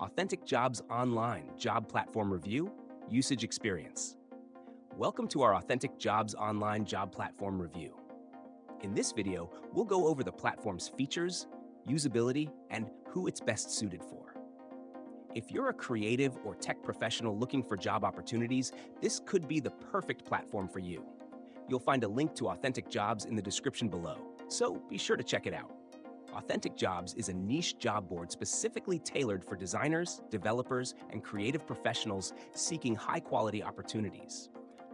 Authentic Jobs Online Job Platform Review, Usage Experience. Welcome to our Authentic Jobs Online Job Platform Review. In this video, we'll go over the platform's features, usability, and who it's best suited for. If you're a creative or tech professional looking for job opportunities, this could be the perfect platform for you. You'll find a link to Authentic Jobs in the description below, so be sure to check it out. Authentic Jobs is a niche job board specifically tailored for designers, developers, and creative professionals seeking high-quality opportunities.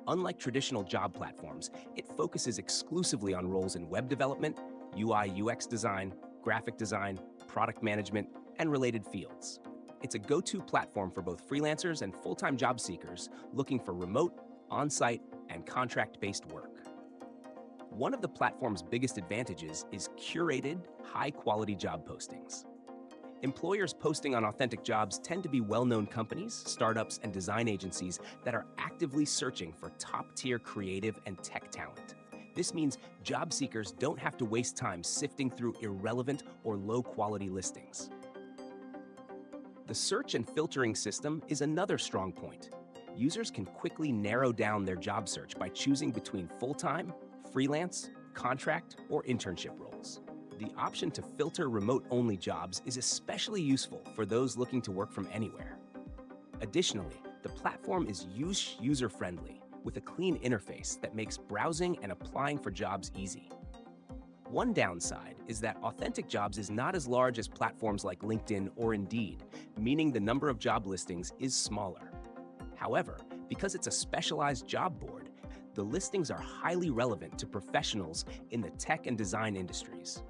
Unlike traditional job platforms, it focuses exclusively on roles in web development, UI/UX design, graphic design, product management, and related fields. It's a go-to platform for both freelancers and full-time job seekers looking for remote, on-site, and contract-based work. One of the platform's biggest advantages is curated, high-quality job postings. Employers posting on Authentic Jobs tend to be well-known companies, startups, and design agencies that are actively searching for top-tier creative and tech talent. This means job seekers don't have to waste time sifting through irrelevant or low-quality listings. The search and filtering system is another strong point. Users can quickly narrow down their job search by choosing between full-time, freelance, contract, or internship roles. The option to filter remote-only jobs is especially useful for those looking to work from anywhere. Additionally, the platform is user-friendly with a clean interface that makes browsing and applying for jobs easy. One downside is that Authentic Jobs is not as large as platforms like LinkedIn or Indeed, meaning the number of job listings is smaller. However, because it's a specialized job board, the listings are highly relevant to professionals in the tech and design industries.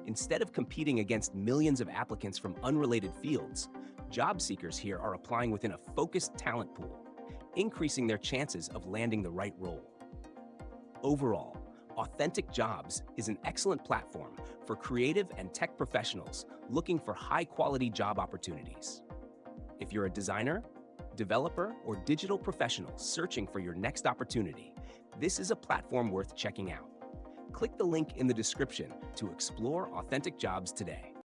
Instead of competing against millions of applicants from unrelated fields, job seekers here are applying within a focused talent pool, increasing their chances of landing the right role. Overall, Authentic Jobs is an excellent platform for creative and tech professionals looking for high-quality job opportunities. If you're a designer, developer, or digital professional searching for your next opportunity, this is a platform worth checking out. Click the link in the description to explore Authentic Jobs today.